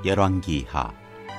열왕기하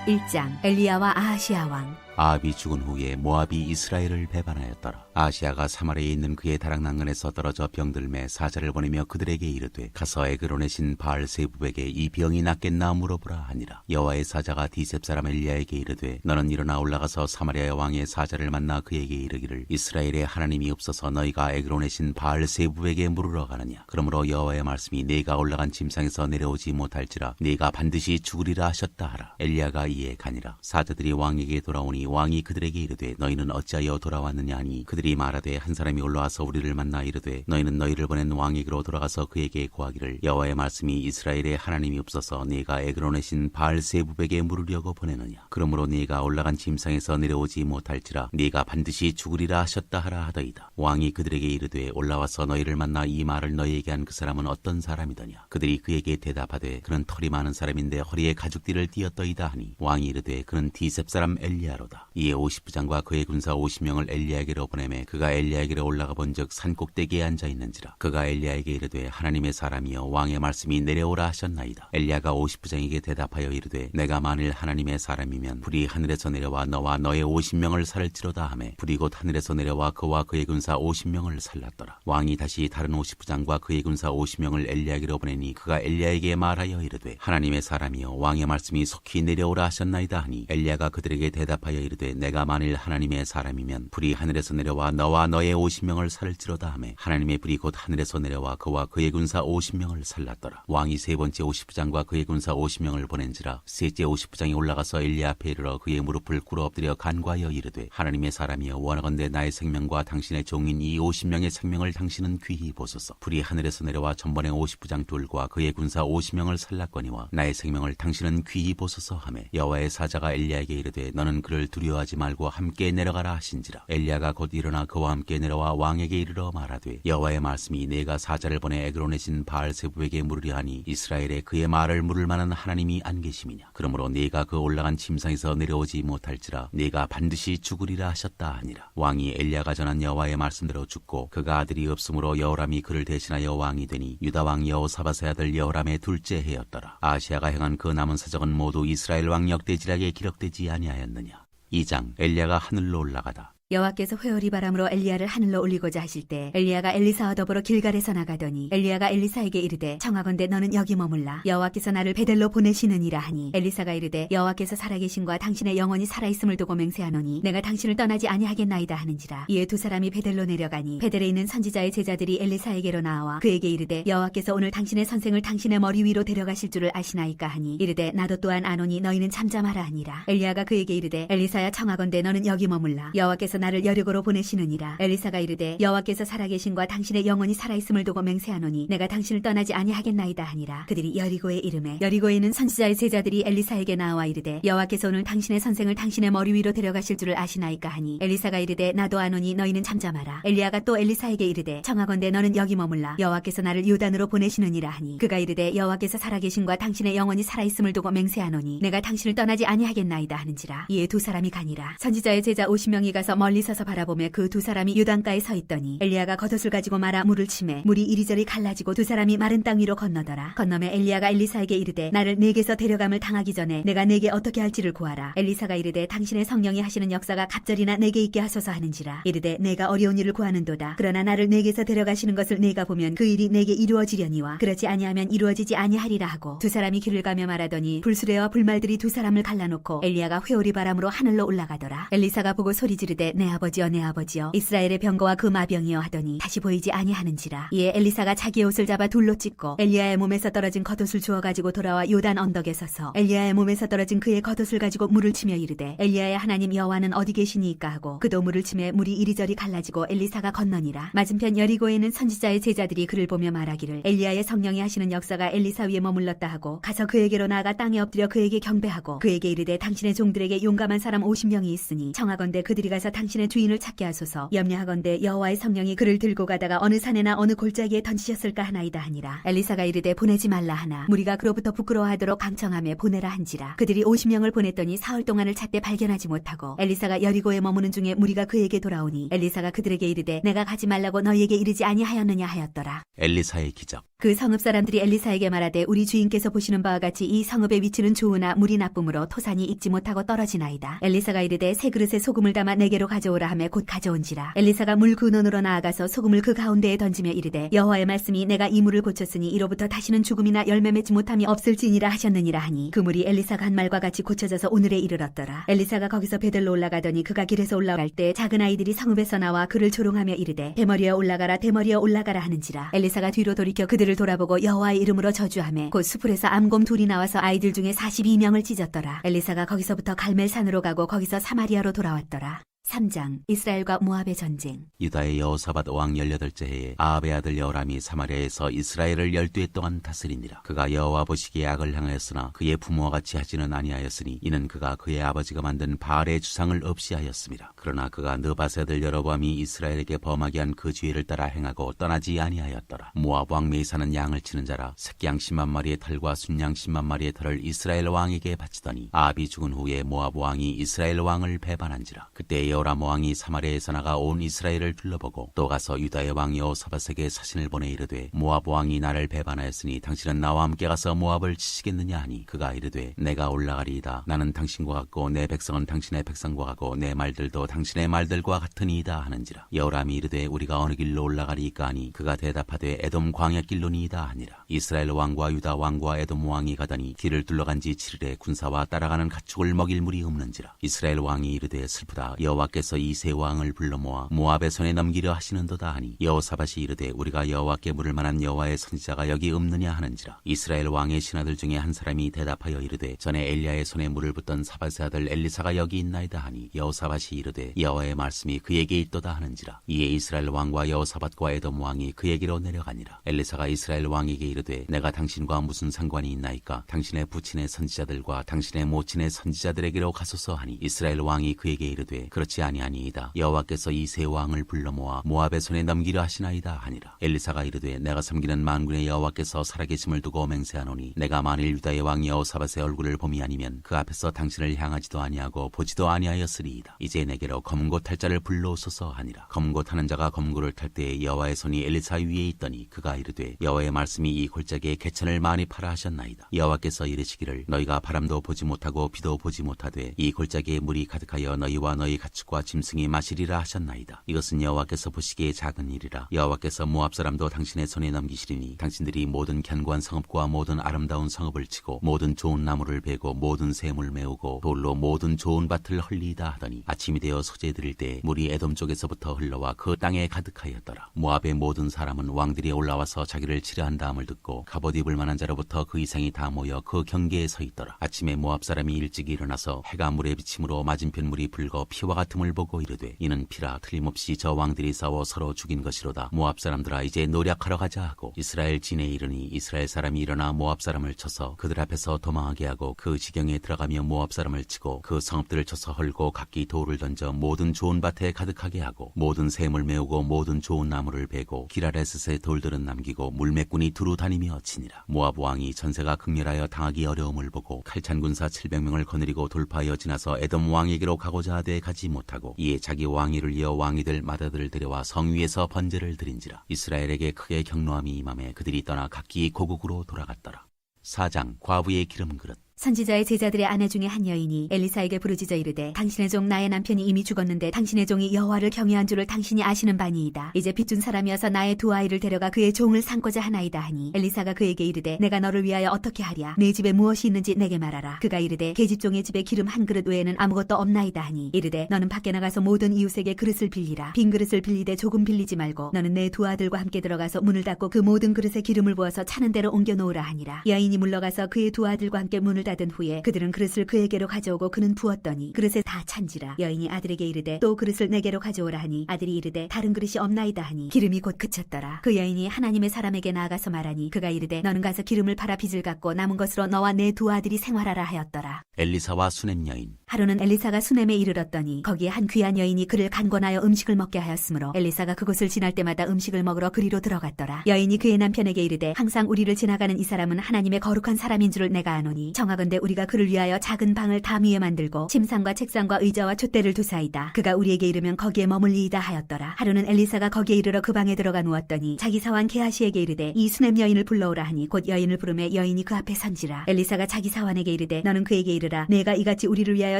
1장. 엘리야와 아하시야 왕. 아합이 죽은 후에 모압이 이스라엘을 배반하였더라. 아하시야가 사마리아에 있는 그의 다락난간에서 떨어져 병들매 사자를 보내며 그들에게 이르되 가서 에그론의 신 바알세부백에 이 병이 낫겠나 물어보라 하니라. 여호와의 사자가 디셉 사람 엘리야에게 이르되 너는 일어나 올라가서 사마리아 왕의 사자를 만나 그에게 이르기를 이스라엘의 하나님이 없어서 너희가 에그론의 신 바알세부백에 물으러 가느냐. 그러므로 여호와의 말씀이 네가 올라간 침상에서 내려오지 못할지라 네가 반드시 죽으리라 하셨다 하라. 엘리야가 이에 가니라. 사자들이 왕에게 돌아오니 왕이 그들에게 이르되 너희는 어찌하여 돌아왔느냐 하니 그들이 말하되 한 사람이 올라와서 우리를 만나 이르되 너희는 너희를 보낸 왕에게로 돌아가서 그에게 고하기를 여호와의 말씀이 이스라엘의 하나님이 없어서 네가 에그론의 신 바알세부백에 물으려고 보내느냐. 그러므로 네가 올라간 침상에서 내려오지 못할지라 네가 반드시 죽으리라 하셨다 하라 하더이다. 왕이 그들에게 이르되 올라와서 너희를 만나 이 말을 너희에게 한 그 사람은 어떤 사람이더냐. 그들이 그에게 대답하되 그는 털이 많은 사람인데 허리에 가죽띠를 띠었더이다 하니 왕이 이르되 그는 디셉 사람 엘리야로다. 이에 50부장과 그의 군사 50명을 엘리야에게로 보내매 그가 엘리야에게로 올라가 본즉 산 꼭대기에 앉아 있는지라. 그가 엘리야에게 이르되 하나님의 사람이여 왕의 말씀이 내려오라 하셨나이다. 엘리야가 50부장에게 대답하여 이르되 내가 만일 하나님의 사람이면 불이 하늘에서 내려와 너와 너의 50명을 살을지로다 하매 불이 곧 하늘에서 내려와 그와 그의 군사 50명을 살랐더라. 왕이 다시 다른 50부장과 그의 군사 50명을 엘리야에게로 보내니 그가 엘리야에게 말하여 이르되 하나님의 사람이여 왕의 말씀이 속히 내려오라 하셨나이다 하니 엘리야가 그들에게 대답하여 이르되 내가 만일 하나님의 사람이면 불이 하늘에서 내려와 너와 너의 50명을 살을지로다 하매 하나님의 불이 곧 하늘에서 내려와 그와 그의 군사 50명을 살랐더라. 왕이 세 번째 50부장과 그의 군사 50명을 보낸지라. 셋째 50부장이 올라가서 엘리야 앞에 이르러 그의 무릎을 꿇어 엎드려 간구하여 이르되 하나님의 사람이여 원하건대 나의 생명과 당신의 종인 이 50명의 생명을 당신은 귀히 보소서. 불이 하늘에서 내려와 전번에 50부장 둘과 그의 군사 50명을 살랐거니와 나의 생명을 당신은 귀히 보소서 하매 여호와의 사자가 엘리야에게 이르되 너는 그를 두려워하지 말고 함께 내려가라 하신지라. 엘리야가 곧 일어나 그와 함께 내려와 왕에게 이르러 말하되 여호와의 말씀이 내가 사자를 보내 에그론의 신 바알세부백에 물으려 하니 이스라엘에 그의 말을 물을 만한 하나님이 안 계심이냐. 그러므로 네가 그 올라간 침상에서 내려오지 못할지라 네가 반드시 죽으리라 하셨다 하니라. 왕이 엘리야가 전한 여호와의 말씀대로 죽고 그가 아들이 없으므로 여호람이 그를 대신하여 왕이 되니 유다 왕 여호사밧의 아들 여호람의 둘째 해였더라. 아시아가 행한 그 남은 사적은 모두 이스라엘 왕 역대지략에 기록되지 아니하였느냐. 2장. 엘리야가 하늘로 올라가다. 여호와께서 회오리 바람으로 엘리야를 하늘로 올리고자 하실 때 엘리야가 엘리사와 더불어 길갈에서 나가더니 엘리야가 엘리사에게 이르되 청하건대 너는 여기 머물라. 여호와께서 나를 베델로 보내시느니라 하니 엘리사가 이르되 여호와께서 살아계신과 당신의 영혼이 살아있음을 두고 맹세하노니 내가 당신을 떠나지 아니하겠나이다 하는지라. 이에 두 사람이 베델로 내려가니 베델에 있는 선지자의 제자들이 엘리사에게로 나와 그에게 이르되 여호와께서 오늘 당신의 선생을 당신의 머리 위로 데려가실 줄을 아시나이까 하니 이르되 나도 또한 아노니 너희는 잠잠하라 하니라. 엘리야가 그에게 이르되 엘리사야 청하건대 너는 여기 머물라. 여호와께서 나를 여리고로 보내시느니라. 엘리사가 이르되 여호와께서 살아계신과 당신의 영혼이 살아있음을 두고 맹세하노니 내가 당신을 떠나지 아니하겠나이다 하니라. 그들이 여리고에 이르매 여리고에 있는 선지자의 제자들이 엘리사에게 나와 이르되 여호와께서 오늘 당신의 선생을 당신의 머리 위로 데려가실 줄을 아시나이까 하니 엘리사가 이르되 나도 아노니 너희는 잠잠하라. 엘리야가 또 엘리사에게 이르되 청하건대 너는 여기 머물라. 여호와께서 나를 요단으로 보내시느니라 하니 그가 이르되 여호와께서 살아계신과 당신의 영혼이 살아있음을 두고 맹세하노니 내가 당신을 떠나지 아니하겠나이다 하는지라. 이에 두 사람이 가니라. 선지자의 제자 50명이 가서 멀리 서서 바라보며 그 두 사람이 요단가에 서 있더니 엘리야가 겉옷을 가지고 말아 물을 치매 물이 이리저리 갈라지고 두 사람이 마른 땅 위로 건너더라. 건너매 엘리야가 엘리사에게 이르되 나를 네게서 데려감을 당하기 전에 내가 네게 어떻게 할지를 구하라. 엘리사가 이르되 당신의 성령이 하시는 역사가 갑절이나 내게 있게 하소서 하는지라. 이르되 내가 어려운 일을 구하는도다. 그러나 나를 네게서 데려가시는 것을 내가 보면 그 일이 내게 이루어지려니와 그렇지 아니하면 이루어지지 아니하리라 하고 두 사람이 길을 가며 말하더니 불수레와 불말들이 두 사람을 갈라놓고 엘리야가 회오리 바람으로 하늘로 올라가더라. 엘리사가 보고 소리 지르되 내 아버지여 내 아버지여 이스라엘의 병거와 그 마병이여 하더니 다시 보이지 아니하는지라. 이에 엘리사가 자기의 옷을 잡아 둘로 찢고 엘리야의 몸에서 떨어진 겉옷을 주워가지고 돌아와 요단 언덕에 서서 엘리야의 몸에서 떨어진 그의 겉옷을 가지고 물을 치며 이르되 엘리야의 하나님 여호와는 어디 계시니이까 하고 그도 물을 치매 물이 이리저리 갈라지고 엘리사가 건너니라. 맞은편 여리고에 있는 선지자의 제자들이 그를 보며 말하기를 엘리야의 성령이 하시는 역사가 엘리사 위에 머물렀다 하고 가서 그에게로 나아가 땅에 엎드려 그에게 경배하고 그에게 이르되 당신의 종들에게 용감한 사람 50명이 있으니 청하건대 그들이 가서 당신의 당신의 주인을 찾게 하소서. 염려하건대 여호와의 성령이 그를 들고 가다가 어느 산에나 어느 골짜기에 던지셨을까 하나이다 하니라. 엘리사가 이르되 보내지 말라 하나 무리가 그로부터 부끄러워하도록 강청하며 보내라 한지라. 그들이 50명을 보냈더니 사흘 동안을 찾되 발견하지 못하고 엘리사가 여리고에 머무는 중에 무리가 그에게 돌아오니 엘리사가 그들에게 이르되 내가 가지 말라고 너희에게 이르지 아니하였느냐 하였더라. 엘리사의 기적. 그 성읍 사람들이 엘리사에게 말하되 우리 주인께서 보시는 바와 같이 이 성읍의 위치는 좋으나 물이 나쁨으로 토산이 익지 못하고 떨어지나이다. 엘리사가 이르되 새 그릇에 소금을 담아 내게로 가져오라 하며 곧 가져온지라. 엘리사가 물 근원으로 나아가서 소금을 그 가운데에 던지며 이르되 여호와의 말씀이 내가 이 물을 고쳤으니 이로부터 다시는 죽음이나 열매 맺지 못함이 없을지니라 하셨느니라 하니 그 물이 엘리사가 한 말과 같이 고쳐져서 오늘에 이르렀더라. 엘리사가 거기서 베들로 올라가더니 그가 길에서 올라갈 때 작은 아이들이 성읍에서 나와 그를 조롱하며 이르되 대머리여 올라가라 대머리여 올라가라 하는지라. 엘리사가 뒤로 돌이켜 그들을 돌아보고 여호와의 이름으로 저주하며 곧 수풀에서 암곰 둘이 나와서 아이들 중에 42명을 찢었더라. 엘리사가 거기서부터 갈멜산으로 가고 거기서 사마리아로 돌아왔더라. 3장 이스라엘과 모압의 전쟁. 유다의 여호사밧 왕 18째 해에 아합의 아들 여호람이 사마리아에서 이스라엘을 12해 동안 다스리니라. 그가 여호와 보시기에 악을 행하였으나 그의 부모와 같이 하지는 아니하였으니 이는 그가 그의 아버지가 만든 바알의 주상을 없이 하였습니다. 그러나 그가 느밧의 아들 여로보암이 이스라엘에게 범하게 한 그 죄를 따라 행하고 떠나지 아니하였더라. 모압 왕 메이사는 양을 치는 자라 새끼양 10만 마리의 털과 순양 10만 마리의 털을 이스라엘 왕에게 바치더니 아합이 죽은 후에 모압 왕이 이스라엘 왕을 배반한지라. 그때 여호람 왕이 사마리아에서 나가 온 이스라엘을 둘러보고 또 가서 유다의 왕 여호사밧에게 사신을 보내 이르되 모압 왕이 나를 배반하였으니 당신은 나와 함께 가서 모압을 치시겠느냐 하니 그가 이르되 내가 올라가리이다. 나는 당신과 같고 내 백성은 당신의 백성과 같고 내 말들도 당신의 말들과 같으니이다 하는지라. 여호람이 이르되 우리가 어느 길로 올라가리이까 하니 그가 대답하되 에돔 광야길로니이다 하니라. 이스라엘 왕과 유다 왕과 에돔 왕이 가더니 길을 둘러간 지 7일에 군사와 따라가는 가축을 먹일 물이 없는지라. 이스라엘 왕이 이르되 슬프다. 여호와께서 이 세 왕을 불러 모아 모압의 손에 넘기려 하시는도다 하니 여호사밧이 이르되 우리가 여호와께 물을 만한 여호와의 선지자가 여기 없느냐 하는지라. 이스라엘 왕의 신하들 중에 한 사람이 대답하여 이르되 전에 엘리야의 손에 물을 붓던 사밧의 아들 엘리사가 여기 있나이다 하니 여호사밧이 이르되 여호와의 말씀이 그에게 있도다 하는지라. 이에 이스라엘 왕과 여호사밧과 에돔 왕이 그에게로 내려가니라. 엘리사가 이스라엘 왕에게 이르되 내가 당신과 무슨 상관이 있나이까? 당신의 부친의 선지자들과 당신의 모친의 선지자들에게로 가소서 하니 이스라엘 왕이 그에게 이르되 그렇지 아니하니이다. 여호와께서 이 세 왕을 불러 모아 모압의 손에 넘기려 하시나이다 하니라. 엘리사가 이르되 내가 섬기는 만군의 여호와께서 살아계심을 두고 맹세하노니 내가 만일 유다의 왕 여호사밧의 얼굴을 봄이 아니면 그 앞에서 당신을 향하지도 아니하고 보지도 아니하였으리이다. 이제 내게로 검은고 탈 자를 불러오소서 하니라. 검은고 타는 자가 검은고를 탈 때에 여호와의 손이 엘리사 위에 있더니 그가 이르되 여호와의 말씀이 이 골짜기에 개천을 많이 파라 하셨나이다. 여호와께서 이르시기를 너희가 바람도 보지 못하고 비도 보지 못하되 이 골짜기에 물이 가득하여 너희와 너희 가축과 짐승이 마시리라 하셨나이다. 이것은 여호와께서 보시기에 작은 일이라. 여호와께서 모압 사람도 당신의 손에 넘기시리니 당신들이 모든 견고한 성읍과 모든 아름다운 성읍을 치고 모든 좋은 나무를 베고 모든 샘을 메우고 돌로 모든 좋은 밭을 헐리이다 하더니 아침이 되어 소재 드릴 때 물이 에돔 쪽에서부터 흘러와 그 땅에 가득하였더라. 모압의 모든 사람은 왕들이 올라와서 자기를 치려한 다음을 듣고 갑옷 입을 만한 자로부터 그 이상이 다 모여 그 경계에 서 있더라. 아침에 모압 사람이 일찍 일어나서 해가 물에 비침으로 맞은편 물이 붉어 피와 같음을 보고 이르되 이는 피라 틀림없이 저 왕들이 싸워 서로 죽인 것이로다. 모압 사람들아 이제 노력하러 가자 하고 이스라엘 진에 이르니 이스라엘 사람이 일어나 모압 사람을 쳐서 그들 앞에서 도망하게 하고 그 지경에 들어가며 모압 사람을 치고 그 성읍들을 쳐서 헐고 각기 돌을 던져 모든 좋은 밭에 가득하게 하고 모든 샘을 메우고 모든 좋은 나무를 베고 기라레스의 돌들은 남기고 물매꾼이 두루 다니며 치니라. 모압 왕이 전세가 극렬하여 당하기 어려움을 보고 칼찬 군사 700명을 거느리고 돌파하여 지나서 에돔 왕에게로 가고자 하되 가지 못하고 이에 자기 왕위를 이어 왕이들 마다들을 데려와 성 위에서 번제를 드린지라. 이스라엘에게 크게 경노함이 임함에 그들이 떠나 각기 고국으로 돌아갔더라. 4장 과부의 기름 그릇. 선지자의 제자들의 아내 중에 한 여인이 엘리사에게 부르짖어 이르되 당신의 종 나의 남편이 이미 죽었는데 당신의 종이 여호와를 경외한 줄을 당신이 아시는 바니이다. 이제 빚준 사람이어서 나의 두 아이를 데려가 그의 종을 삼고자 하나이다 하니 엘리사가 그에게 이르되 내가 너를 위하여 어떻게 하랴? 내 집에 무엇이 있는지 내게 말하라. 그가 이르되 계집종의 집에 기름 한 그릇 외에는 아무것도 없나이다 하니 이르되 너는 밖에 나가서 모든 이웃에게 그릇을 빌리라. 빈 그릇을 빌리되 조금 빌리지 말고 너는 내 두 아들과 함께 들어가서 문을 닫고 그 모든 그릇에 기름을 부어서 차는 대로 옮겨 놓으라 하니라. 여인이 물러가서 그의 두 아들과 함께 문을 따든 후에 그들은 그릇을 그에게로 가져오고 그는 부었더니 그릇에 다 찬지라. 여인이 아들에게 이르되 또 그릇을 내게로 가져오라 하니 아들이 이르되 다른 그릇이 없나이다 하니 기름이 곧 그쳤더라. 그 여인이 하나님의 사람에게 나아가서 말하니 그가 이르되 너는 가서 기름을 팔아 빚을 갚고 남은 것으로 너와 내 두 아들이 생활하라 하였더라. 엘리사와 수넴 여인. 하루는 엘리사가 수넴에 이르렀더니 거기에 한 귀한 여인이 그를 간권하여 음식을 먹게 하였으므로 엘리사가 그곳을 지날 때마다 음식을 먹으러 그리로 들어갔더라. 여인이 그의 남편에게 이르되 항상 우리를 지나가는 이 사람은 하나님의 거룩한 사람인 줄을 내가 아노니 청하건대 우리가 그를 위하여 작은 방을 담 위에 만들고 침상과 책상과 의자와 촛대를 두사이다. 그가 우리에게 이르면 거기에 머물리이다 하였더라. 하루는 엘리사가 거기에 이르러 그 방에 들어가 누웠더니 자기 사환 게하시에게 이르되 이 수넴 여인을 불러오라 하니 곧 여인을 부르매 여인이 그 앞에 선지라. 엘리사가 자기 사환에게 이르되 너는 그에게 이르라 내가 이같이 우리를 위하여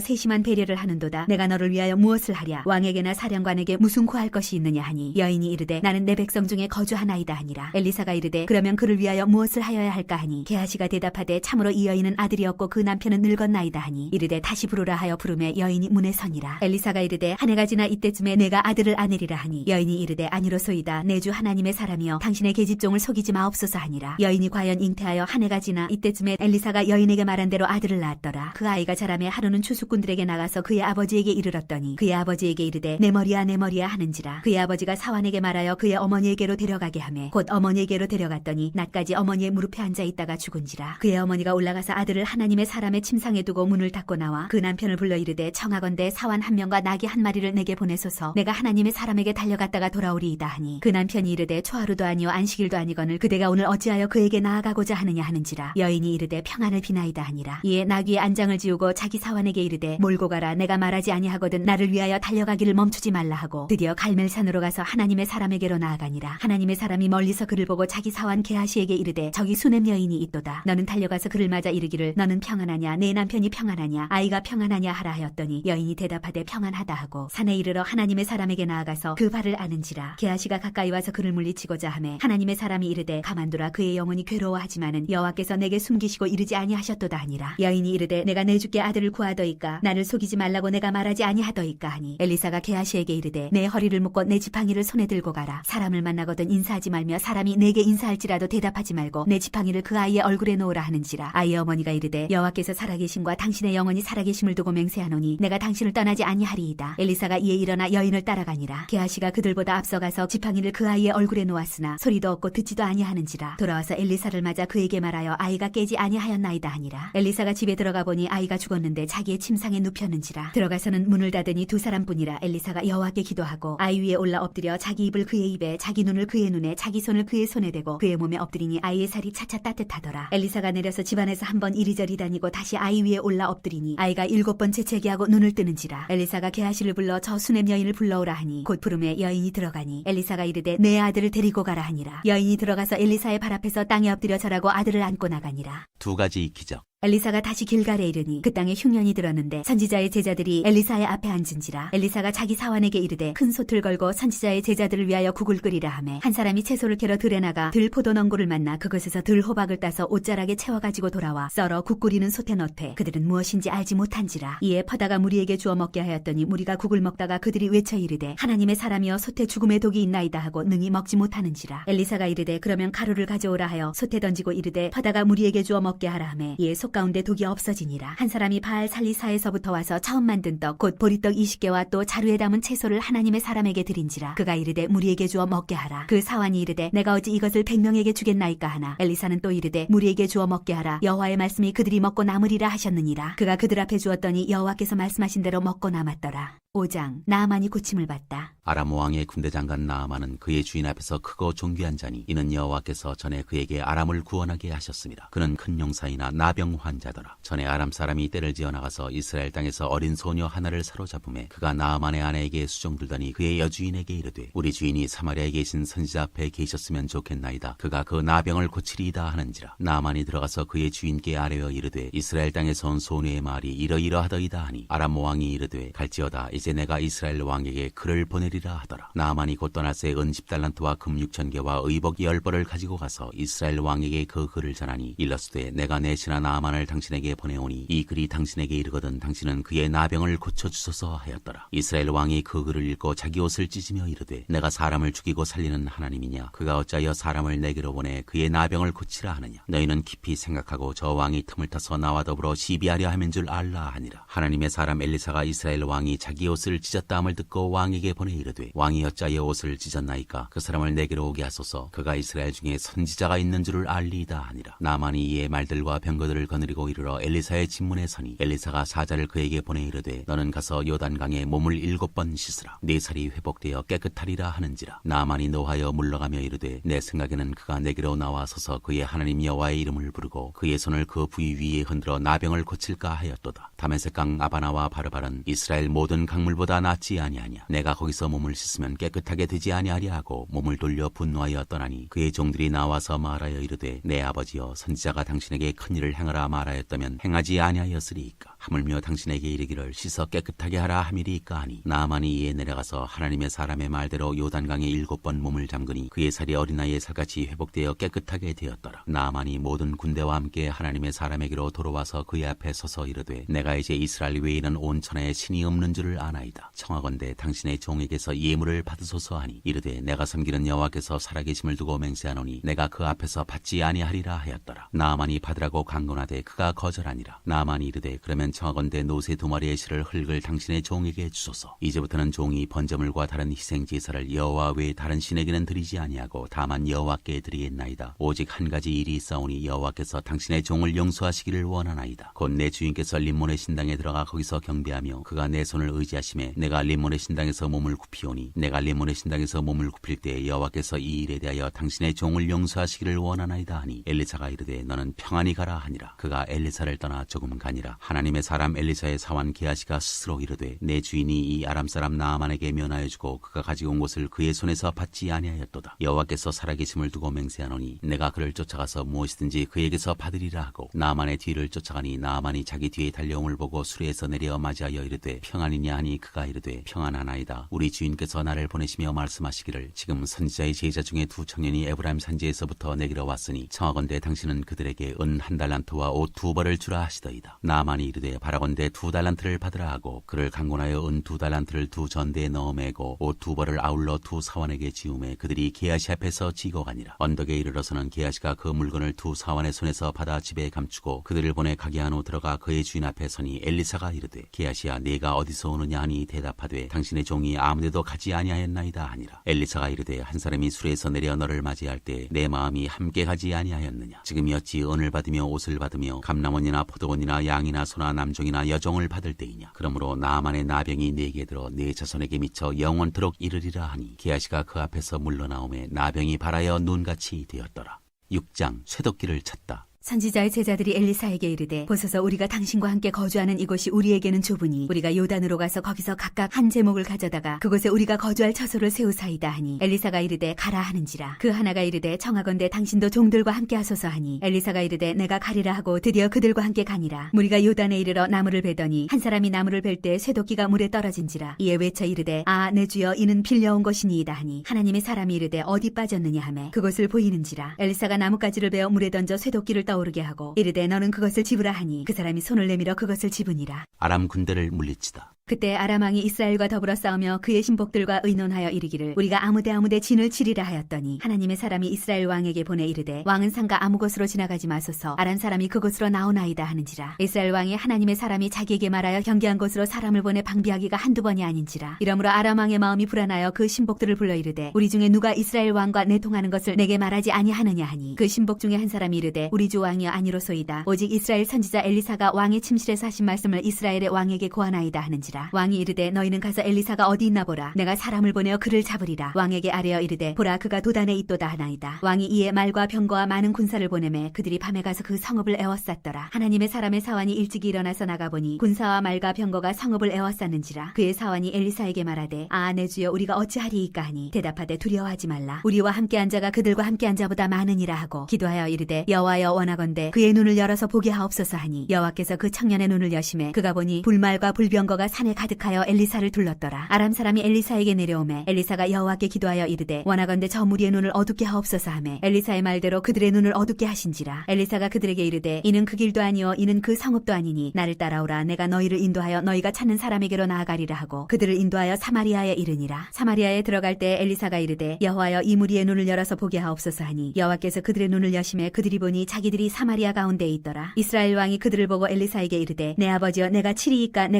세심한 배려를 하는도다. 내가 너를 위하여 무엇을 하랴? 왕에게나 사령관에게 무슨 구할 것이 있느냐 하니 여인이 이르되 나는 내 백성 중에 거주하나이다 하니라. 엘리사가 이르되 그러면 그를 위하여 무엇을 하여야 할까 하니 게하시가 대답하되 참으로 이 여인은 아들이 없고 그 남편은 늙었나이다 하니 이르되 다시 부르라 하여 부르매 여인이 문에 서니라. 엘리사가 이르되 한 해가 지나 이때쯤에 내가 아들을 아내리라 하니 여인이 이르되 아니로소이다. 내 주 하나님의 사람이여 당신의 계집종을 속이지 마옵소서 하니라. 여인이 과연 잉태하여 한 해가 지나 이때쯤에 엘리사가 여인에게 말한 대로 아들을 낳았더라. 그 아이가 자라매 하루는 추수꾼들에게 나가서 그의 아버지에게 이르렀더니 그의 아버지에게 이르되 내 머리야 내 머리야 하는지라. 그의 아버지가 사환에게 말하여 그의 어머니에게로 데려가게 하매 곧 어머니에게로 데려갔더니 낮까지 어머니의 무릎에 앉아 있다가 죽은지라. 그의 어머니가 올라가서 아들을 하나님의 사람의 침상에 두고 문을 닫고 나와 그 남편을 불러 이르되 청하건대 사환 한 명과 나귀 한 마리를 내게 보내소서 내가 하나님의 사람에게 달려갔다가 돌아오리이다 하니 그 남편이 이르되 초하루도 아니요 안식일도 아니거늘 그대가 오늘 어찌하여 그에게 나아가고자 하느냐 하는지라. 여인이 이르되 평안을 비나이다 하니라. 이에 나귀의 안장을 지우고 자기 사환에게 이르되 몰고 가라. 내가 말하지 아니하거든 나를 위하여 달려가기를 멈추지 말라 하고 드디어 갈멜산으로 가서 하나님의 사람에게로 나아가니라. 하나님의 사람이 멀리서 그를 보고 자기 사환 게하시에게 이르되 저기 수넴 여인이 있도다. 너는 달려가서 그를 맞아 이르기를 너는 평안하냐 내 남편이 평안하냐 아이가 평안하냐 하라 하였더니 여인이 대답하되 평안하다 하고 산에 이르러 하나님의 사람에게 나아가서 그 발을 아는지라. 게하시가 가까이 와서 그를 물리치고자 하매 하나님의 사람이 이르되 가만두라. 그의 영혼이 괴로워하지만은 여호와께서 내게 숨기시고 이르지 아니하셨도다 하니라. 여인이 이르되 내가 내 주께 아들을 구하더이까 나를 속이지 말라고 내가 말하지 아니하더이까 하니 엘리사가 게하시에게 이르되 내 허리를 묶고 내 지팡이를 손에 들고 가라. 사람을 만나거든 인사하지 말며 사람이 내게 인사할지라도 대답하지 말고 내 지팡이를 그 아이의 얼굴에 놓으라 하는지라. 아이의 어머니가 이르되 여호와께서 살아계심과 당신의 영혼이 살아계심을 두고 맹세하노니 내가 당신을 떠나지 아니하리이다. 엘리사가 이에 일어나 여인을 따라가니라. 게하시가 그들보다 앞서가서 지팡이를 그 아이의 얼굴에 놓았으나 소리도 없고 듣지도 아니하는지라. 돌아와서 엘리사를 맞아 그에게 말하여 아이가 깨지 아니하였나이다 하니라. 엘리사가 집에 들어가 보니 아이가 죽었는데 자기의 침상에 눕혔는지라. 들어가서는 문을 닫으니 두 사람뿐이라. 엘리사가 여호와께 기도하고 아이 위에 올라 엎드려 자기 입을 그의 입에 자기 눈을 그의 눈에 자기 손을 그의 손에 대고 그의 몸에 엎드리니 아이의 살이 차차 따뜻하더라. 엘리사가 내려서 집안에서 한번 이리저리 다니고 다시 아이 위에 올라 엎드리니 아이가 7번 재채기하고 눈을 뜨는지라. 엘리사가 게하시를 불러 저 수넴 여인을 불러오라 하니 곧 부름에 여인이 들어가니 엘리사가 이르되 내 아들을 데리고 가라 하니라. 여인이 들어가서 엘리사의 발 앞에서 땅에 엎드려 절하고 아들을 안고 나가니라. 두 가지 기적. 엘리사가 다시 길갈에 이르니 그 땅에 흉년이 들었는데 선지자의 제자들이 엘리사의 앞에 앉은지라. 엘리사가 자기 사환에게 이르되 큰 솥을 걸고 선지자의 제자들을 위하여 국을 끓이라 하매 한 사람이 채소를 캐러 들에 나가 들 포도넝굴을 만나 그것에서 들 호박을 따서 옷자락에 채워가지고 돌아와 썰어 국 끓이는 솥에 넣되 그들은 무엇인지 알지 못한지라. 이에 퍼다가 무리에게 주어 먹게 하였더니 무리가 국을 먹다가 그들이 외쳐 이르되 하나님의 사람이여 솥에 죽음의 독이 있나이다 하고 능히 먹지 못하는지라. 엘리사가 이르되 그러면 가루를 가져오라 하여 솥에 던지고 이르되 퍼다가 무리에게 주어 먹게 하라 하매 이에 솥 가운데 독이 없어지니라. 한 사람이 바알 살리사에서부터 와서 처음 만든 떡 곧 보리떡 20개와 또 자루에 담은 채소를 하나님의 사람에게 드린지라. 그가 이르되 무리에게 주어 먹게 하라. 그 사환이 이르되 내가 어찌 이것을 100명에게 주겠나이까 하나. 엘리사는 또 이르되 무리에게 주어 먹게 하라. 여호와의 말씀이 그들이 먹고 남으리라 하셨느니라. 그가 그들 앞에 주었더니 여호와께서 말씀하신 대로 먹고 남았더라. 5장. 나아만이 고침을 받다. 아람 왕의 군대 장관 나아만은 그의 주인 앞에서 크고 존귀한 자니 이는 여호와께서 전에 그에게 아람을 구원하게 하셨습니다. 그는 큰 용사이나 나병 환자더라. 전에 아람 사람이 떼를 지어 나가서 이스라엘 땅에서 어린 소녀 하나를 사로잡음에 그가 나아만의 아내에게 수종들더니 그의 여주인에게 이르되 우리 주인이 사마리아에 계신 선지자 앞에 계셨으면 좋겠나이다. 그가 그 나병을 고치리이다 하는지라. 나아만이 들어가서 그의 주인께 아뢰어 이르되 이스라엘 땅에서 온 소녀의 말이 이러이러하더이다 하니 아람 왕이 이르되 갈지어다 이제 내가 이스라엘 왕에게 그를 보내리라 하더라. 나아만이 곧 떠나서 은 10달란트와 금 6,000개와 의복 10벌을 가지고 가서 이스라엘 왕에게 그 글을 전하니 일러스되 내가 내 신하 나아만을 당신에게 보내오니 이 글이 당신에게 이르거든 당신은 그의 나병을 고쳐주소서 하였더라. 이스라엘 왕이 그 글을 읽고 자기 옷을 찢으며 이르되 내가 사람을 죽이고 살리는 하나님이냐? 그가 어찌하여 사람을 내게로 보내 그의 나병을 고치라 하느냐? 너희는 깊이 생각하고 저 왕이 틈을 타서 나와 더불어 시비하려 함인 줄 알라 하니라. 하나님의 사람 엘리사가 이스라엘 왕이 자기 옷을 찢었다 함을 듣고 왕에게 보내 이르되 왕이 어찌하여 옷을 찢었나이까? 그 사람을 내게로 오게 하소서. 그가 이스라엘 중에 선지자가 있는 줄을 알리이다 하니라. 나만이 이에 말들과 병거들을 거느리고 이르러 엘리사의 진문에 서니 엘리사가 사자를 그에게 보내 이르되 너는 가서 요단강에 몸을 7번 씻으라. 네 살이 회복되어 깨끗하리라 하는지라. 나만이 노하여 물러가며 이르되 내 생각에는 그가 내게로 나와 서서 그의 하나님 여호와의 이름을 부르고 그의 손을 그 부위 위에 흔들어 나병을 고칠까 하였도다. 다메섹강 아바나와 바르발은 이스라엘 모든 강물보다 낫지 아니하냐? 내가 거기서 몸을 씻으면 깨끗하게 되지 아니하랴 하고 몸을 돌려 분노하여 떠나니 그의 종들이 나와서 말하여 이르되 내 아버지여 선지자가 당신에게 큰 일을 행하라 말하였다면 행하지 아니하였으리이까? 하물며 당신에게 이르기를 씻어 깨끗하게 하라 함이리이까 하니 나아만이 이에 내려가서 하나님의 사람의 말대로 요단강에 7번 몸을 잠그니 그의 살이 어린아이의 살같이 회복되어 깨끗하게 되었더라. 나아만이 모든 군대와 함께 하나님의 사람에게로 돌아와서 그의 앞에 서서 이르되 내가 이제 이스라엘 외에는 온 천하에 신이 없는 줄을 아나이다. 청하건대 당신의 종에게서 예물을 받으소서 하니 이르되 내가 섬기는 여호와께서 살아계심을 두고 맹세하노니 내가 그 앞에서 받지 아니하리라 하였더라. 나아만이 받으라고 강론하되 그가 거절하니라. 나아만이 이르되 그러면 청하건대 노새 2마리의 실을 흙을 당신의 종에게 주소서. 이제부터는 종이 번제물과 다른 희생 제사를 여호와 외에 다른 신에게는 드리지 아니하고 다만 여호와께 드리겠나이다. 오직 한 가지 일이 있사오니 여호와께서 당신의 종을 용서하시기를 원하나이다. 곧 내 주인께서 림몬의 신당에 들어가 거기서 경배하며 그가 내 손을 의지하심에 내가 림몬의 신당에서 몸을 굽히오니 내가 림몬의 신당에서 몸을 굽힐 때 여호와께서 이 일에 대하여 당신의 종을 용서하시기를 원하나이다 하니 엘리사가 이르되 너는 평안히 가라 하니라. 그가 엘리사를 떠나 조금 가니라. 하나님의 사람 엘리사의 사환 게하시가 스스로 이르되 내 주인이 이 아람 사람 나아만에게 면하여 주고 그가 가지고 온 것을 그의 손에서 받지 아니하였도다. 여호와께서 살아계심을 두고 맹세하노니 내가 그를 쫓아가서 무엇이든지 그에게서 받으리라 하고 나아만의 뒤를 쫓아가니 나아만이 자기 뒤에 달려옴을 보고 수레에서 내려 맞이하여 이르되 평안이냐 하니 그가 이르되 평안하나이다. 우리 주인께서 나를 보내시며 말씀하시기를 지금 선지자의 제자 중에 2 청년이 에브라임 산지에서부터 내게로 왔으니 청하건대 당신은 그들에게 은 1달란트와 옷 2벌을 주라 하시더이다. 나아만이 이르되 바라건대 2달란트를 받으라 하고 그를 강권하여 은 2달란트를 2 전대에 넣어 매고 옷 2벌을 아울러 2 사환에게 지우매 그들이 게하시 앞에서 지고 가니라. 언덕에 이르러서는 게하시가 그 물건을 2 사환의 손에서 받아 집에 감추고 그들을 보내 가게 한 후 들어가 그의 주인 앞에 서니 엘리사가 이르되 게하시야 네가 어디서 오느냐 하니 대답하되 당신의 종이 아무데도 가지 아니하였나이다 하니라. 엘리사가 이르되 한 사람이 수레에서 내려 너를 맞이할 때 내 마음이 함께 가지 아니하였느냐? 지금이 어찌 은을 받으며 옷을 받으며 감람원이나 포도원이나 양이나 소나 남종이나 여종을 받을 때이냐? 그러므로 나아만의 나병이 네게 들어 네 자손에게 미쳐 영원토록 이르리라 하니 게하시가 그 앞에서 물러나오매 나병이 발하여 눈같이 되었더라. 6장 쇠도끼를 찾다. 선지자의 제자들이 엘리사에게 이르되 보소서 우리가 당신과 함께 거주하는 이곳이 우리에게는 좁으니 우리가 요단으로 가서 거기서 각각 한 제목을 가져다가 그곳에 우리가 거주할 처소를 세우사이다 하니 엘리사가 이르되 가라 하는지라. 그 하나가 이르되 청하건대 당신도 종들과 함께 하소서 하니 엘리사가 이르되 내가 가리라 하고 드디어 그들과 함께 가니라. 무리가 요단에 이르러 나무를 베더니 한 사람이 나무를 벨 때 쇠도끼가 물에 떨어진지라. 이에 외쳐 이르되 아 내 주여 이는 빌려온 것이니이다 하니 하나님의 사람이 이르되 어디 빠졌느냐 하매 그곳을 보이는지라. 엘리사가 나뭇가지를 베어 물에 던져 쇠도끼를 떠오르게 하고 이르되 너는 그것을 집으라 하니 그 사람이 손을 내밀어 그것을 집으니라. 아람 군대를 물리치다. 그때 아람 왕이 이스라엘과 더불어 싸우며 그의 신복들과 의논하여 이르기를 우리가 아무데 진을 치리라 하였더니 하나님의 사람이 이스라엘 왕에게 보내 이르되 왕은 상가 아무 곳으로 지나가지 마소서 아람 사람이 그곳으로 나오나이다 하는지라. 이스라엘 왕이 하나님의 사람이 자기에게 말하여 경계한 곳으로 사람을 보내 방비하기가 한두 번이 아닌지라. 이러므로 아람 왕의 마음이 불안하여 그 신복들을 불러 이르되 우리 중에 누가 이스라엘 왕과 내통하는 것을 내게 말하지 아니하느냐 하니 그 신복 중에 한 사람이 이르되 우리 주 왕이여 아니로소이다. 오직 이스라엘 선지자 엘리사가 왕의 침실에서 하신 말씀을 이스라엘의 왕에게 고하나이다 하는지라. 왕이 이르되 너희는 가서 엘리사가 어디 있나 보라. 내가 사람을 보내어 그를 잡으리라. 왕에게 아뢰어 이르되 보라 그가 도단에 있도다 하나이다. 왕이 이에 말과 병거와 많은 군사를 보내매 그들이 밤에 가서 그 성읍을 에워쌌더라. 하나님의 사람의 사환이 일찍이 일어나서 나가보니 군사와 말과 병거가 성읍을 에워쌌는지라. 그의 사환이 엘리사에게 말하되 아 내 주여 우리가 어찌하리이까 하니 대답하되 두려워하지 말라. 우리와 함께한 자가 그들과 함께한 자보다 많으니라 하고 기도하여 이르되 여호와여 원하건대 그의 눈을 열어서 보게 하옵소서 하니 여호와께서 그 청년의 눈을 여심해 그가 보니 불말과 불병거가 산에 산에 가득하여 엘리사를 둘렀더라. 아람 사람이 엘리사에게 내려오매 엘리사가 여호와께 기도하여 이르되 원하건대 저 무리의 눈을 어둡게 하옵소서 하매 엘리사의 말대로 그들의 눈을 어둡게 하신지라. 엘리사가 그들에게 이르되 이는 그 길도 아니요 이는 그 성읍도 아니니 나를 따라오라. 내가 너희를 인도하여 너희가 찾는 사람에게로 나아가리라 하고 그들을 인도하여 사마리아에 이르니라. 사마리아에 들어갈 때 엘리사가 이르되 여호와여 이 무리의 눈을 열어서 보게 하옵소서 하니 여호와께서 그들의 눈을 여심해 그들이 보니 자기들이 사마리아 가운데에 있더라. 이스라엘 왕이 그들을 보고 엘리사에게 이르되 내 아버지여 내가 치리이까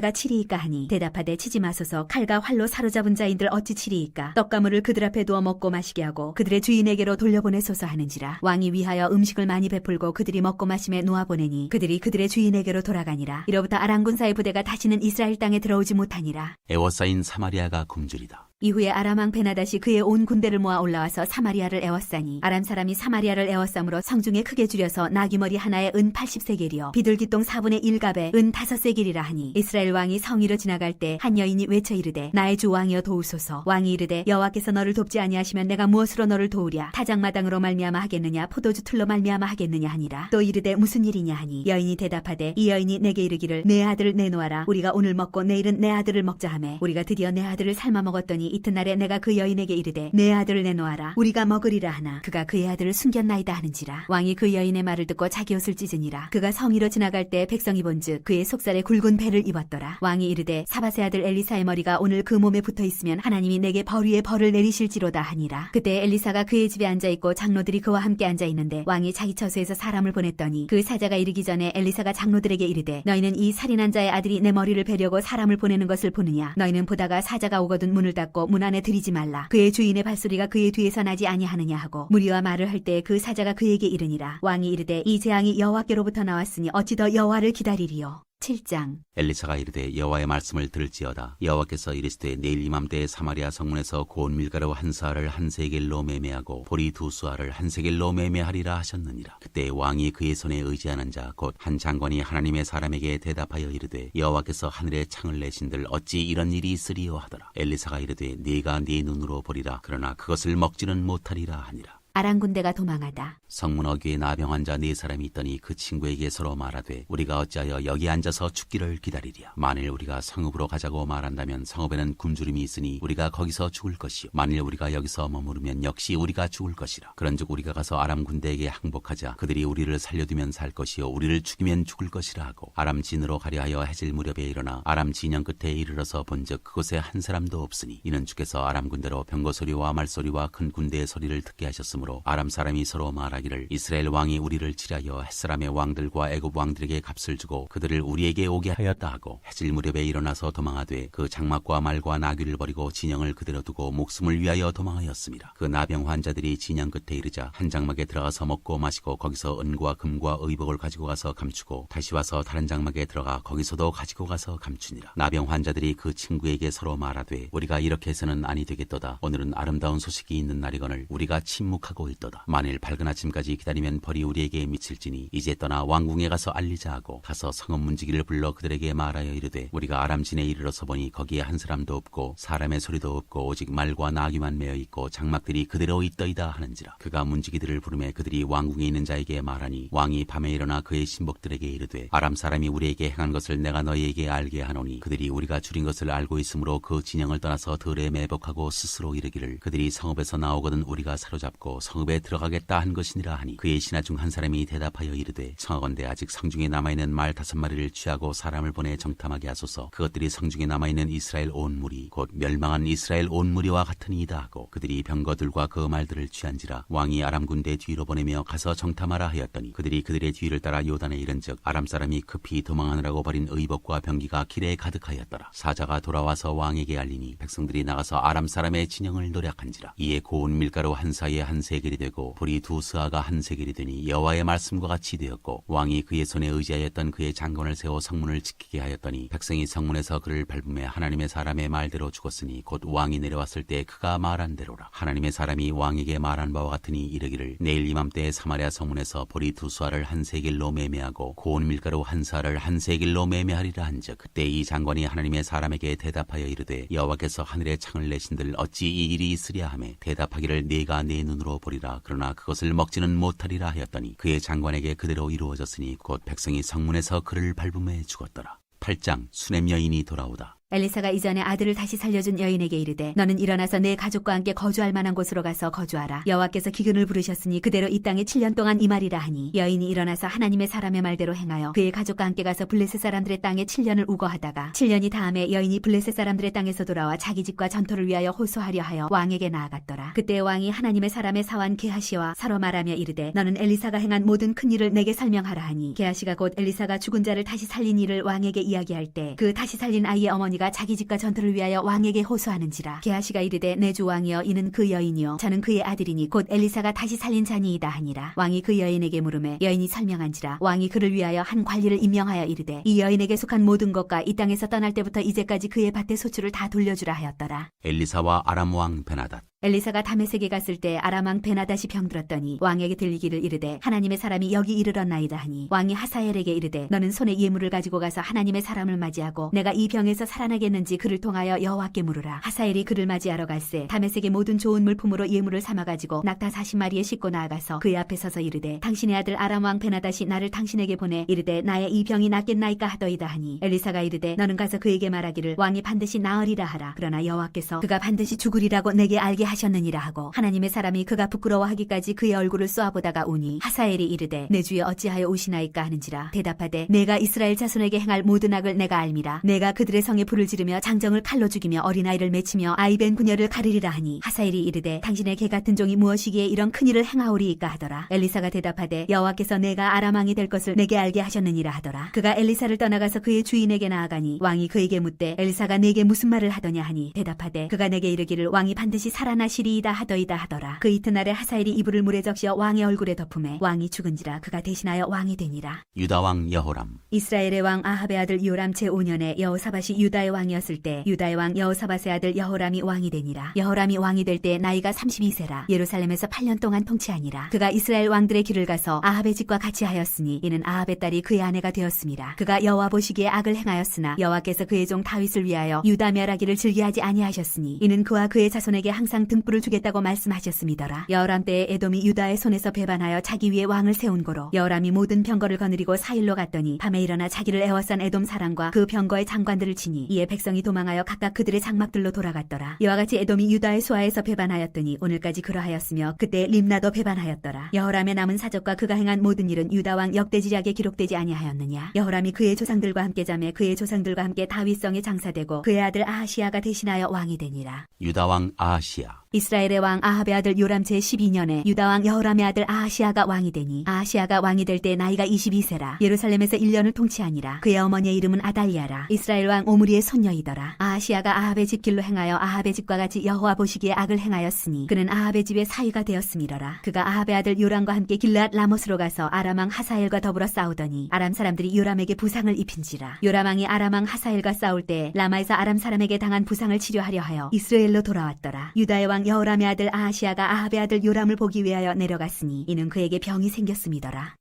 하니 대답하되 치지 마소서. 칼과 활로 사로잡은 자인들 어찌 치리이까. 떡가물을 그들 앞에 두어 먹고 마시게 하고 그들의 주인에게로 돌려보내소서 하는지라. 왕이 위하여 음식을 많이 베풀고 그들이 먹고 마심에 놓아보내니 그들이 그들의 주인에게로 돌아가니라. 이로부터 아람 군사의 부대가 다시는 이스라엘 땅에 들어오지 못하니라. 애워싸인 사마리아가 굶주리다. 이후에 아람 왕 베나닷이 그의 온 군대를 모아 올라와서 사마리아를 애워싸니 아람 사람이 사마리아를 애워싸므로 성중에 크게 줄여서 나귀머리 하나에 은 80세겔이요 비둘기똥 4분의 1갑에 은 5세겔이라 하니 이스라엘 왕이 성 위로 지나갈 때 한 여인이 외쳐 이르되 나의 주 왕이여 도우소서. 왕이 이르되 여호와께서 너를 돕지 아니하시면 내가 무엇으로 너를 도우랴. 타작마당으로 말미암아 하겠느냐 포도주 틀로 말미암아 하겠느냐 하니라. 또 이르되 무슨 일이냐 하니 여인이 대답하되 이 여인이 내게 이르기를 내 아들을 내놓아라. 우리가 오늘 먹고 내일은 내 아들을 먹자 하매 우리가 드디어 내 아들을 삶아 먹었더니 이튿날에 내가 그 여인에게 이르되 내 아들을 내놓아라. 우리가 먹으리라 하나 그가 그의 아들을 숨겼나이다 하는지라. 왕이 그 여인의 말을 듣고 자기 옷을 찢으니라. 그가 성 위로 지나갈 때 백성이 본즉 그의 속살에 굵은 배를 입었더라. 왕이 이르되 사밧의 아들 엘리사의 머리가 오늘 그 몸에 붙어 있으면 하나님이 내게 벌 위에 벌을 내리실지로다 하니라. 그때 엘리사가 그의 집에 앉아 있고 장로들이 그와 함께 앉아 있는데 왕이 자기 처소에서 사람을 보냈더니 그 사자가 이르기 전에 엘리사가 장로들에게 이르되 너희는 이 살인한 자의 아들이 내 머리를 베려고 사람을 보내는 것을 보느냐. 너희는 보다가 사자가 오거든 문을 닫고 문 안에 들이지 말라. 그의 주인의 발소리가 그의 뒤에서 나지 아니하느냐 하고 무리와 말을 할 때 그 사자가 그에게 이르니라. 왕이 이르되 이 재앙이 여호와께로부터 나왔으니 어찌 더 여호와를 기다리리요. 7장. 엘리사가 이르되 여호와의 말씀을 들을지어다. 여호와께서 이르시되 내일 이맘때에 사마리아 성문에서 고운 밀가루 한 사알을 한 세겔로 매매하고 보리 두 수알을 한 세겔로 매매하리라 하셨느니라. 그때 왕이 그의 손에 의지하는 자 곧 한 장관이 하나님의 사람에게 대답하여 이르되 여호와께서 하늘에 창을 내신들 어찌 이런 일이 있으리요 하더라. 엘리사가 이르되 네가 네 눈으로 보리라. 그러나 그것을 먹지는 못하리라 하니라. 아람 군대가 도망하다. 성문 어귀에 나병 환자 4사람이 있더니 그 친구에게 서로 말하되 우리가 어찌하여 여기 앉아서 죽기를 기다리랴. 만일 우리가 성읍으로 가자고 말한다면 성읍에는 굶주림이 있으니 우리가 거기서 죽을 것이요 만일 우리가 여기서 머무르면 역시 우리가 죽을 것이라. 그런즉 우리가 가서 아람 군대에게 항복하자. 그들이 우리를 살려두면 살 것이요 우리를 죽이면 죽을 것이라 하고 아람 진으로 가려 하여 해질 무렵에 일어나 아람 진영 끝에 이르러서 본즉 그곳에 한 사람도 없으니 이는 주께서 아람 군대로 병거 소리와 말소리와 큰 군대의 소리를 듣게 하셨으므로 아람 사람이 서로 말하기를 이스라엘 왕이 우리를 치려하여 햇사람의 왕들과 애굽 왕들에게 값을 주고 그들을 우리에게 오게 하였다 하고 해질 무렵에 일어나서 도망하되 그 장막과 말과 나귀를 버리고 진영을 그대로 두고 목숨을 위하여 도망하였습니다. 그 나병 환자들이 진영 끝에 이르자 한 장막에 들어가서 먹고 마시고 거기서 은과 금과 의복을 가지고 가서 감추고 다시 와서 다른 장막에 들어가 거기서도 가지고 가서 감추니라. 나병 환자들이 그 친구에게 서로 말하되 우리가 이렇게 해서는 아니 되겠도다. 오늘은 아름다운 소식이 있는 날이거늘 우리가 침묵하고 있도다. 만일 밝은 아침까지 기다리면 벌이 우리에게 미칠지니 이제 떠나 왕궁에 가서 알리자 하고 가서 성읍 문지기를 불러 그들에게 말하여 이르되 우리가 아람진에 이르러서 보니 거기에 한 사람도 없고 사람의 소리도 없고 오직 말과 나귀만 매어 있고 장막들이 그대로 있더이다 하는지라. 그가 문지기들을 부르매 그들이 왕궁에 있는 자에게 말하니 왕이 밤에 일어나 그의 신복들에게 이르되 아람 사람이 우리에게 행한 것을 내가 너희에게 알게 하노니 그들이 우리가 줄인 것을 알고 있으므로 그 진영을 떠나서 들에 매복하고 스스로 이르기를 그들이 성읍에서 나오거든 우리가 사로잡고 성읍에 들어가겠다 한 것이니라 하니 그의 신하 중 한 사람이 대답하여 이르되 청하건대 아직 성중에 남아있는 말 5마리를 취하고 사람을 보내 정탐하게 하소서. 그것들이 성중에 남아있는 이스라엘 온 무리 곧 멸망한 이스라엘 온 무리와 같으니이다 하고 그들이 병거들과 그 말들을 취한지라. 왕이 아람 군대 뒤로 보내며 가서 정탐하라 하였더니 그들이 그들의 뒤를 따라 요단에 이른즉 아람 사람이 급히 도망하느라고 버린 의복과 병기가 길에 가득하였더라. 사자가 돌아와서 왕에게 알리니 백성들이 나가서 아람 사람의 진영을 노략한지라. 이에 고운 밀가루 한 사이에 한 세겔이 되고 보리 두 스아가 한 세겔이 되니 여호와의 말씀과 같이 되었고 왕이 그의 손에 의지하였던 그의 장관을 세워 성문을 지키게 하였더니 백성이 성문에서 그를 밟음에 하나님의 사람의 말대로 죽었으니 곧 왕이 내려왔을 때 그가 말한 대로라. 하나님의 사람이 왕에게 말한 바와 같으니 이르기를 내일 이맘때에 사마리아 성문에서 보리 두 수알을 한 세겔로 매매하고 고운 밀가루 한 사알을 한 세겔로 매매하리라 한즉 그때 이 장관이 하나님의 사람에게 대답하여 이르되 여호와께서 하늘에 창을 내신들 어찌 이 일이 있으랴 하매 대답하기를 네가 내 눈으로 보리라. 그러나 그것을 먹지는 못하리라 하였더니 그의 장관에게 그대로 이루어졌으니 곧 백성이 성문에서 그를 밟음에 죽었더라. 8장 수냄 여인이 돌아오다. 엘리사가 이전에 아들을 다시 살려준 여인에게 이르되 너는 일어나서 내 가족과 함께 거주할 만한 곳으로 가서 거주하라. 여호와께서 기근을 부르셨으니 그대로 이 땅에 7년 동안 임하리라 하니 여인이 일어나서 하나님의 사람의 말대로 행하여 그의 가족과 함께 가서 블레셋 사람들의 땅에 7년을 우거하다가 7년이 다음에 여인이 블레셋 사람들의 땅에서 돌아와 자기 집과 전토를 위하여 호소하려 하여 왕에게 나아갔더라. 그때 왕이 하나님의 사람의 사환 게하시와 서로 말하며 이르되 너는 엘리사가 행한 모든 큰 일을 내게 설명하라 하니 게하시가 곧 엘리사가 죽은 자를 다시 살린 일을 왕에게 이야기할 때 그 다시 살린 아이의 어머니가 자기 집과 전투를 위하여 왕에게 호소하는지라. 게하시가 이르되 내 주 왕이여 이는 그 여인이요 저는 그의 아들이니 곧 엘리사가 다시 살린 자니이다 하니라. 왕이 그 여인에게 물으매 여인이 설명한지라. 왕이 그를 위하여 한 관리를 임명하여 이르되 이 여인에게 속한 모든 것과 이 땅에서 떠날 때부터 이제까지 그의 밭의 소출을 다 돌려주라 하였더라. 엘리사와 아람 왕 베나닷. 엘리사가 다메섹에 갔을 때 아람 왕 베나닷이 병들었더니 왕에게 들리기를 이르되 하나님의 사람이 여기 이르렀나이다 하니 왕이 하사엘에게 이르되 너는 손에 예물을 가지고 가서 하나님의 사람을 맞이하고 내가 이 병에서 살아나겠는지 그를 통하여 여호와께 물으라. 하사엘이 그를 맞이하러 갈새 다메섹의 모든 좋은 물품으로 예물을 삼아가지고 낙타 40마리에 싣고 나아가서 그의 앞에 서서 이르되 당신의 아들 아람 왕 베나닷이 나를 당신에게 보내 이르되 나의 이 병이 낫겠나이까 하더이다 하니 엘리사가 이르되 너는 가서 그에게 말하기를 왕이 반드시 나으리라 하라. 그러나 여호와께서 그가 반드시 죽으리라고 내게 알게 하셨느니라 하고 하나님의 사람이 그가 부끄러워하기까지 그의 얼굴을 쏘아보다가 우니 하사엘이 이르되 내 주여 어찌하여 우시나이까 하는지라. 대답하되 내가 이스라엘 자손에게 행할 모든 악을 내가 알미라. 내가 그들의 성에 불을 지르며 장정을 칼로 죽이며 어린아이를 맺히며 아이벤 구녀를 가르리라 하니 하사엘이 이르되 당신의 개 같은 종이 무엇이기에 이런 큰일을 행하오리이까 하더라. 엘리사가 대답하되 여호와께서 내가 아람 왕이 될 것을 내게 알게 하셨느니라 하더라. 그가 엘리사를 떠나가서 그의 주인에게 나아가니 왕이 그에게 묻되 엘리사가 내게 무슨 말을 하더냐 하니 대답하되 그가 내게 이르기를 왕이 반드시 살아나시리이다 하더이다 하더라. 그 이튿날에 하사엘이 이불을 물에 적시어 왕의 얼굴에 덮음에 왕이 죽은지라. 그가 대신하여 왕이 되니라. 유다 왕 여호람. 이스라엘의 왕 아합의 아들 요람 제5년에 여호사밧이 유다의 왕이었을 때 유다의 왕 여호사밧의 아들 여호람이 왕이 되니라. 여호람이 왕이 될 때 나이가 32세라. 예루살렘에서 8년 동안 통치하니라. 그가 이스라엘 왕들의 길을 가서 아합의 집과 같이 하였으니 이는 아합의 딸이 그의 아내가 되었습니다. 그가 여호와 보시기에 악을 행하였으나 여호와께서 그의 종 다윗을 위하여 유다 멸하기를 즐겨하지 아니하셨으니 이는 그와 그의 자손에게 항상 등불을 주겠다고 말씀하셨음이더라. 여호람 때에 에돔이 유다의 손에서 배반하여 자기 위에 왕을 세운 고로 여호람이 모든 병거를 거느리고 사일로 갔더니 밤에 일어나 자기를 애워싼 에돔 사람과 그 병거의 장관들을 치니 이에 백성이 도망하여 각각 그들의 장막들로 돌아갔더라. 이와 같이 에돔이 유다의 수하에서 배반하였더니 오늘까지 그러하였으며 그때 림나도 배반하였더라. 여호람의 남은 사적과 그가 행한 모든 일은 유다 왕 역대지략에 기록되지 아니하였느냐. 여호람이 그의 조상들과 함께 자매 그의 조상들과 함께 다윗성에 장사되고 그의 아들 아하시아가 대신하여 왕이 되니라. 유다 왕 아하시야. 이스라엘의 왕 아합의 아들 요람 제12년에 유다 왕 여호람의 아들 아하시아가 왕이 되니 아하시아가 왕이 될 때 나이가 22세라. 예루살렘에서 1년을 통치하니라. 그의 어머니의 이름은 아달리아라. 이스라엘 왕 오므리의 손녀이더라. 아하시아가 아합의 집 길로 행하여 아합의 집과 같이 여호와 보시기에 악을 행하였으니 그는 아합의 집의 사위가 되었음이러라. 그가 아합의 아들 요람과 함께 길르앗 라못으로 가서 아람 왕 하사엘과 더불어 싸우더니 아람 사람들이 요람에게 부상을 입힌지라. 요람 왕이 아람 왕 하사엘과 싸울 때 라마에서 아람 사람에게 당한 부상을 치료하려 하여 이스라엘로 돌아왔더라. 유다의 왕 여호람의 아들 아하시아가 아합의 아들 요람을 보기 위하여 내려갔으니 이는 그에게 병이 생겼음이더라.